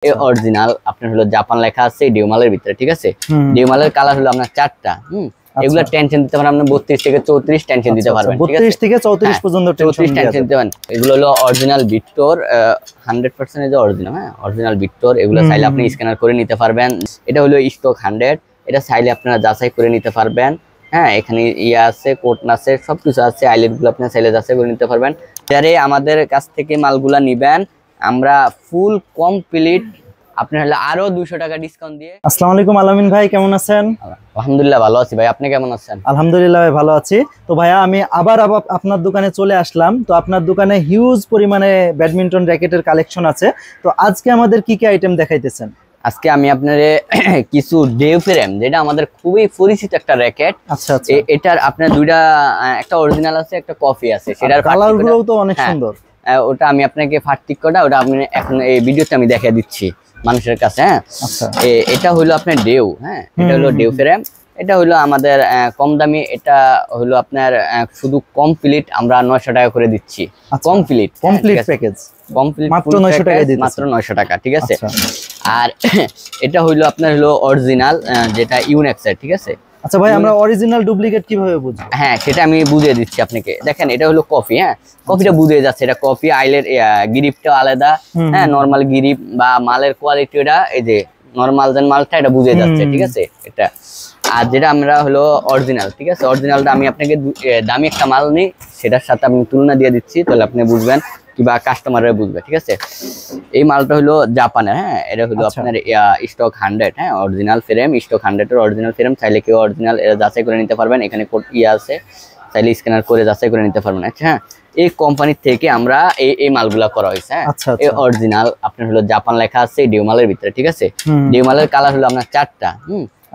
Original আপনার হলো Japan লেখা আছে ডিউমালের ভিতরে, ঠিক আছে। ডিউমালের কালার হলো আপনার 4টা। এগুলা টেনশন দিতে পারেন আপনি 32 থেকে 34 টেনশন দিতে পারবেন, ঠিক আছে। 32 থেকে 34 পর্যন্ত টেনশন দিতে পারেন। এগুলো হলো অরিজিনাল ভিক্টর 100% এর অরিজিনাল, হ্যাঁ অরিজিনাল ভিক্টর। এগুলো চাইলে আপনি স্ক্যানার করে নিতে পারবেন। এটা হলো স্টক 100, এটা চাইলে আপনারা যাচাই করে নিতে পারবেন। হ্যাঁ এখানে ইয়া আছে, কোটন আছে, সবকিছু আছে। আইলেট গুলো আপনি চাইলে যাচাই করে নিতে পারবেন। যারা আমাদের কাছ থেকে মালগুলা নিবেন আমরা ফুল কমপ্লিট আপনার হলে আরো 200 টাকা ডিসকাউন্ট দিয়ে। আসসালামু আলাইকুম আলামিন ভাই, কেমন আছেন? আলহামদুলিল্লাহ ভালো আছি ভাই, আপনি কেমন আছেন? আলহামদুলিল্লাহ ভাই ভালো আছি। তো ভাইয়া আমি আবার আপনার দোকানে চলে আসলাম। তো আপনার দোকানে হিউজ পরিমাণে ব্যাডমিন্টন র্যাকেটের কালেকশন আছে। তো আজকে আমাদের কি কি আইটেম দেখাইতেছেন? আজকে আমি আপনারে কিছু ডেভ ফ্রেম, যেটা আমাদের খুবই পরিচিত একটা র্যাকেট। আচ্ছা আচ্ছা, এটার আপনার দুইটা, একটা অরিজিনাল আছে একটা কপি আছে। সেটার কালারগুলোও তো অনেক সুন্দর। ওটা আমি আপনাকে পার্থক্যটা ওটা আপনি এখন এই ভিডিওতে আমি দেখিয়ে দিচ্ছি মানুষের কাছে। হ্যাঁ আচ্ছা, এটা হলো আপনার ডেউ। হ্যাঁ এটা হলো ডেউ ফ্রেম। এটা হলো আমাদের কম দামি। এটা হলো আপনার শুধু কমপ্লিট আমরা 900 টাকা করে দিচ্ছি। কমপ্লিট প্যাকেজ মাত্র 900 টাকা দিচ্ছি, মাত্র 900 টাকা, ঠিক আছে। আর এটা হলো আপনার হলো অরিজিনাল, যেটা ইউনেক্সের, ঠিক আছে। আচ্ছা ভাই, আমরা অরিজিনাল ডুপ্লিকেট কিভাবে বুঝবো? হ্যাঁ সেটা আমি বুঝিয়ে দিচ্ছি আপনাকে। দেখেন এটা হলো কপি। হ্যাঁ কপিটা বুঝে যাচ্ছে এটা কপি। আইলের গ্রিপটা আলাদা, হ্যাঁ নরমাল গ্রিপ বা মালের কোয়ালিটিটা এই যে নরমাল যেন মালটা এটা বুঝে যাচ্ছে, ঠিক আছে এটা। আর যেটা আমরা হলো অরিজিনাল, ঠিক আছে। অরিজিনালটা আমি আপনাকে দামি একটা মাল নিই, সেটার সাথে আমি তুলনা দিয়ে দিচ্ছি, তাহলে আপনি বুঝবেন কিংবা কাস্টমাররা বুঝবে, ঠিক আছে। এই মালটা হলো জাপানের। হ্যাঁ এটা হলো আপনার স্টক 100। হ্যাঁ অরিজিনাল ফ্রেম, স্টক 100 এর অরিজিনাল ফ্রেম। চাইলে কেউ অরিজিনাল যাচাই করে নিতে পারবেন। এখানে কোড আছে, চাইলে স্ক্যানার করে যাচাই করে নিতে পারবেন। আচ্ছা হ্যাঁ, এই কোম্পানি থেকে আমরা এই মালগুলা করা হয়েছে। হ্যাঁ এই অরিজিনাল আপনার হলো জাপান লেখা আছে ডিউমালের ভিতরে, ঠিক আছে। ডিউমালের কালার হলো আপনার 4টা।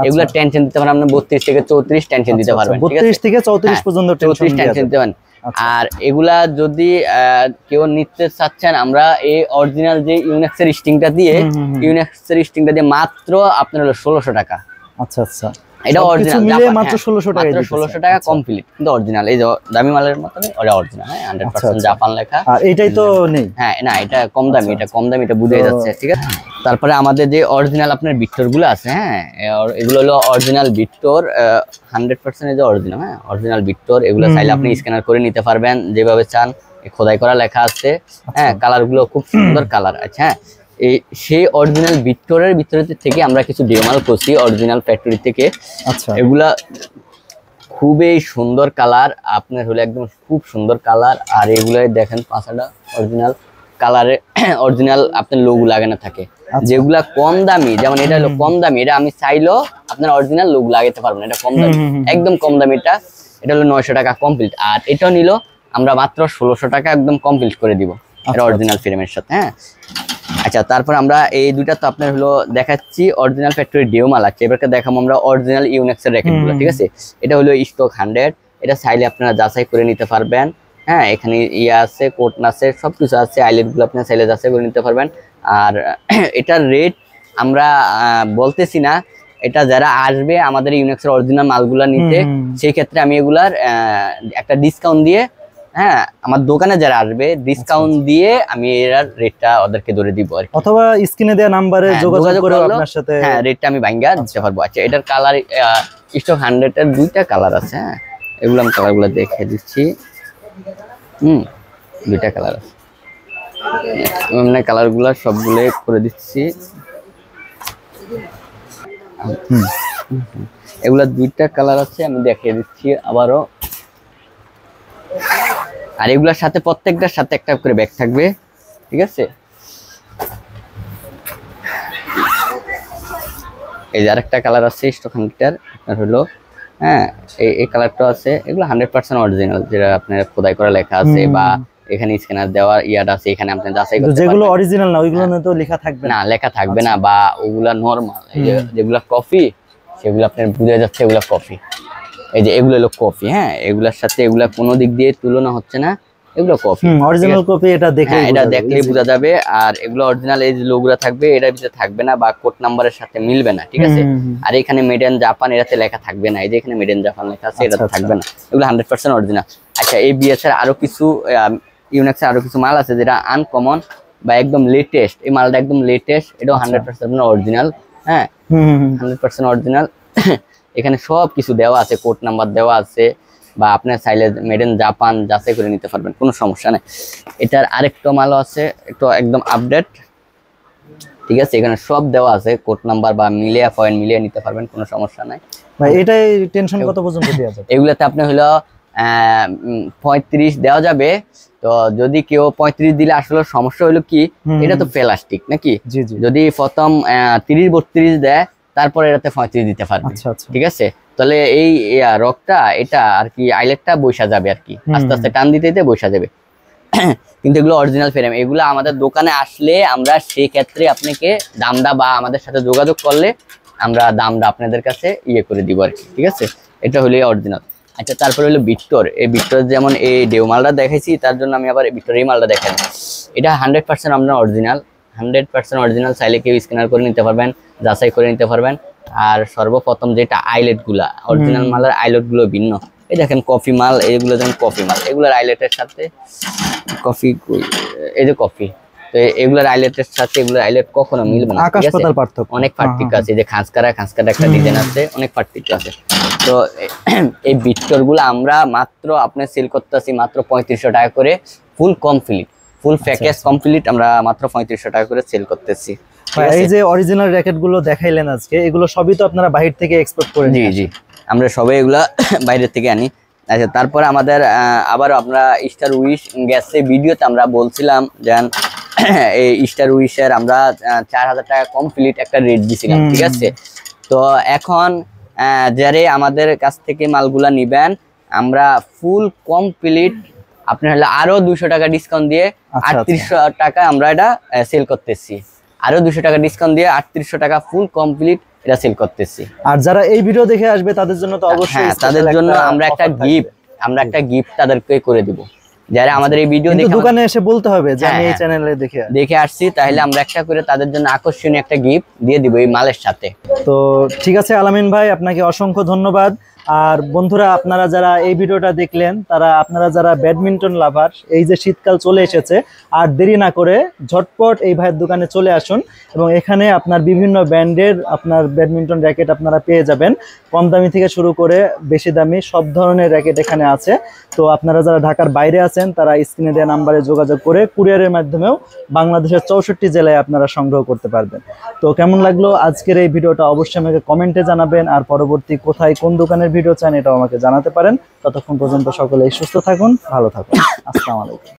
এগুলা টেনশন দিতে পারেন আপনি 32 থেকে 34 টেনশন দিতে পারবেন, ঠিক আছে। 32 থেকে 34 পর্যন্ত টেনশন দিতে পারেন। আর এগুলা যদি কেউ নিতে চাচ্ছেন, আমরা এই অরিজিনাল যে ইউনেক্সের স্টিংটা দিয়ে মাত্র আপনার হলো 1600 টাকা। আচ্ছা আচ্ছা, এটা অরিজিনাল মিলে মাত্র 1600 টাকা, 1600 টাকা কমপ্লিট, কিন্তু অরিজিনাল। এই যে দামি মালের মতন ওটা অরিজিনাল। হ্যাঁ 100% জাপান লেখা। আর এটাই তো নেই। হ্যাঁ না এটা কম দামি, এটা কম দামি, এটা বুঝে যাচ্ছে, ঠিক আছে। তারপরে আমাদের যে অরিজিনাল আপনার ভিক্টর গুলো আছে, হ্যাঁ এগুলো হলো অরিজিনাল ভিক্টর 100% যে অরিজিনাল। হ্যাঁ অরিজিনাল ভিক্টর। এগুলো চাইলে আপনি স্ক্যানার করে নিতে পারবেন যেভাবে চান। খোদাই করা লেখা আছে। হ্যাঁ কালার গুলো খুব সুন্দর কালার আছে। হ্যাঁ সেই অরিজিনাল ভিক্টরের ভিতরে থেকে আমরা কিছু ডিউমাল করছি অরিজিনাল ফ্যাক্টরি থেকে। আচ্ছা এগুলা খুবই সুন্দর কালার, আপনার হলো একদম খুব সুন্দর কালার। আর এগুলাই দেখেন পাঁচাটা অরিজিনাল কালারে, অরিজিনাল আপনার লোগো লাগানো থাকে। যেগুলা কম দামি, যেমন এটা হলো কম দামি, এটা আমি চাইলেও আপনার অরিজিনাল লোগো লাগাতে পারবেন। এটা কম দামি, একদম কম দামি। এটা হলো 900 টাকা কমপ্লিট। আর এটাও নিল আমরা মাত্র 1600 টাকা একদম কমপ্লিট করে দিব, এটা অরিজিনাল ফ্রেমের সাথে। হ্যাঁ আচ্ছা, তারপর আমরা এই দুইটা তো আপনার হলো দেখাচ্ছি অরিজিনাল ফ্যাক্টরি ডিউমাল আছে। এবারকে দেখাবো আমরা অরিজিনাল ইউনেক্সের র্যাকেটগুলো, ঠিক আছে। এটা হলো স্টক 100। এটা চাইলে আপনারা যাচাই করে নিতে পারবেন। হ্যাঁ এখানে ইয়া আছে, কোটন আছে, সবকিছু আছে। আইলেট গুলো আপনারা চাইলে যাচাই করে নিতে পারবেন। আর এটার রেট আমরা বলতেছি না, এটা যারা আসবে আমাদের ইউনেক্সের অরিজিনাল মালগুলা নিতে, সেই ক্ষেত্রে আমি এগুলার একটা ডিসকাউন্ট দিয়ে, হ্যাঁ আমার দোকানে যারা আসবে ডিসকাউন্ট দিয়ে আমি এর রেটটা ওদেরকে ধরে দিব আর কি। অথবা স্ক্রিনে দেওয়া নম্বরে যোগাযোগ করে আপনার সাথে হ্যাঁ রেটটা আমি ভাঙা দিতে পারবো। আচ্ছা এটার কালার স্টক 100 এর দুইটা কালার আছে। হ্যাঁ এগুলো আমি কালারগুলো দেখে দিচ্ছি। দুইটা কালার আছে, মানে কালারগুলো সবগুলো করে দিচ্ছি। এগুলা দুইটা কালার আছে, আমি দেখিয়ে দিচ্ছি আবারও। আর এগুলোর সাথে প্রত্যেকটার সাথে একটা করে ব্যাগ থাকবে, ঠিক আছে। এই যে আরেকটা কালার আছে স্টক 100 আপনার হলো, হ্যাঁ এই কালারটা আছে। এগুলো 100% অরিজিনাল, যেটা আপনার খোদাই করা লেখা আছে বা এখানে স্ক্যানার দেওয়ার ইয়াটা আছে। এখানে আপনি যাচাই করতে পারবেন। যেগুলো অরিজিনাল না ওইগুলো তো লেখা থাকবে না, লেখা থাকবে না, বা ওগুলা নরমাল। যেগুলা কফি সেগুলো আপনার বুঝে যাচ্ছে এগুলা কফি। এই যে এগুলো হলো কফি। হ্যাঁ এগুলার সাথে এগুলা কোনো দিক দিয়ে তুলনা হচ্ছে না, এগুলো কপি, অরিজিনাল কপি। এটা দেখলেই বোঝা যাবে। আর এগুলো অরিজিনাল, এই যে লোগোটা থাকবে এটার ভিতরে থাকবে না বা কোড নাম্বারের সাথে মিলবে না, ঠিক আছে। আর এখানে মেড ইন জাপান এটাতে লেখা থাকবে না, এই যে এখানে মেড ইন জাপান লেখা আছে এটাতে থাকবে না। এগুলো 100% অরিজিনাল। আচ্ছা এই বিএস এর আরো কিছু ইউনেক্সের আরো কিছু মাল আছে যেটা আনকমন, বা একদম লেটেস্ট, এই মালটা একদম লেটেস্ট, এটাও 100% অরিজিনাল। হ্যাঁ, 100% অরিজিনাল। এখানে সব কিছু দেওয়া আছে, কোড নাম্বার দেওয়া আছে, বা আপনার চাইলে মেড ইন জাপান যাচাই করে নিতে পারবেন, কোনো সমস্যা নেই। এটার আরেকটা মালও আছে, একটু একদম আপডেট, ঠিক আছে। এখানে সব দেওয়া আছে, কোড নাম্বার বা মিলিয়ে পয়েন্ট মিলিয়ে নিতে পারবেন, কোনো সমস্যা নাই ভাই। এটাই টেনশন কত পর্যন্ত দেওয়া যাবে? এগুলাতে আপনি হলো 35 দেওয়া যাবে। তো যদি কেউ 35 দিলে আসলে সমস্যা হলো কি, এটা তো প্লাস্টিক নাকি, জি জি। যদি প্রথম 30-32 দেয়, তারপরে এটাতে 35 দিতে পারবে। আচ্ছা আচ্ছা, ঠিক আছে, তাহলে এই রকটা এটা আর কি আইলেটটা বৈশা যাবে আর কি, আস্তে আস্তে টান দিতে দিতে বৈশা যাবে। কিন্তু এগুলো অরিজিনাল ফ্রেম, এগুলো আমাদের দোকানে আসলে আমরা সেই ক্ষেত্রে আপনাকে দামটা বা আমাদের সাথে যোগাযোগ করলে আমরা দামটা আপনাদের কাছে ইয়ে করে দিব আর কি, ঠিক আছে। এটা হলো অরিজিনাল। আচ্ছা, তারপরে হলো ভিক্টর। এই ভিক্টর যেমন এই ডেউ মালটা দেখাইছি, তার জন্য আমি আবার ভিক্টর এই মালটা দেখাই। এটা 100% আপনার অরিজিনাল, 100% অরিজিনাল। চাইলে কেউ স্ক্যানার করে নিতে পারবেন, যাচাই করে নিতে পারবেন। আর সর্বপ্রথম যেটা আইলেট গুলা, অরিজিনাল মালের আইলেট গুলো ভিন্ন। এই দেখেন কফি মাল, এইগুলো যেমন কফি মাল, এগুলোর আইলেটের সাথে কফি, এই যে কফি, তো এগুলোর আইলেটের সাথে এগুলোর আইলেট কখনো মিলবে না, আকাশ পাতাল পার্থক্য, অনেক পার্থক্য আছে। এই যে খাঁজকারা একটা ডিজাইন আছে, অনেক পার্থক্য আছে। তো এই ভিক্টর গুলো আমরা মাত্র আপনার সেল করতেছি মাত্র 3500 টাকা করে, full complete, full package complete আমরা মাত্র 3500 টাকা করে সেল করতেছি। এই যে অরিজিনাল র‍্যাকেট গুলো দেখাইলেন আজকে, এগুলো সবই তো আপনারা বাইরে থেকে এক্সপোর্ট করে? জি জি, আমরা সবাই এগুলা বাইরে থেকে আনি। আচ্ছা, তারপরে আমাদের আবার আমরা স্টার উইশ গ্যাসের ভিডিওতে আমরা বলছিলাম যে এই স্টার উইশের আমরা 4000 টাকা কমপ্লিট একটা রেট দিছিলাম, ঠিক আছে। তো এখন যারা আমাদের কাছ থেকে মালগুলা নিবেন, আমরা ফুল কমপ্লিট আপনার হলে আরো 200 টাকা ডিসকাউন্ট দিয়ে 3800 টাকা আমরা এটা সেল করতেছি। আরো 200 টাকা ডিসকাউন্ট দিয়ে 3800 টাকা ফুল কমপ্লিট এটা সেল করতেছি। আর যারা এই ভিডিও দেখে আসবে তাদের জন্য তো অবশ্যই, তাদের জন্য আমরা একটা গিফট তাদেরকে করে দিব। যারা আমাদের এই ভিডিও দেখে দোকানে এসে বলতে হবে যে আমি এই চ্যানেলে দেখে আসছি, তাহলে আমরা একটা করে তাদের জন্য আকর্ষণীয় একটা গিফট দিয়ে দিব এই মালের সাথে। তো ঠিক আছে আলামিন ভাই, আপনাকে অসংখ্য ধন্যবাদ। আর বন্ধুরা, আপনারা যারা এই ভিডিওটা দেখলেন, আপনারা যারা ব্যাডমিন্টন লাভার, এই যে শীতকাল চলে এসেছে, আর দেরি না করে ঝটপট এই ভাইয়ের দোকানে চলে আসুন। এবং এখানে আপনার বিভিন্ন ব্র্যান্ডের আপনার ব্যাডমিন্টন র্যাকেট আপনারা পেয়ে যাবেন, কম দামি থেকে শুরু করে বেশি দামি সব ধরনের র্যাকেট এখানে আছে। তো আপনারা যারা ঢাকার বাইরে আছেন, তারা স্ক্রিনে দেওয়া নাম্বারে যোগাযোগ করে কুরিয়ারের মাধ্যমেও বাংলাদেশের 64 জেলায় আপনারা সংগ্রহ করতে পারবেন। তো কেমন লাগলো আজকের এই ভিডিওটা অবশ্যই আমাকে কমেন্টে জানাবেন। আর পরবর্তী কোথায় কোন দোকানের ভিডিও চান এটাও আমাকে জানাতে পারেন। ততক্ষণ পর্যন্ত সকলেই সুস্থ থাকুন, ভালো থাকুন। আসসালামু আলাইকুম।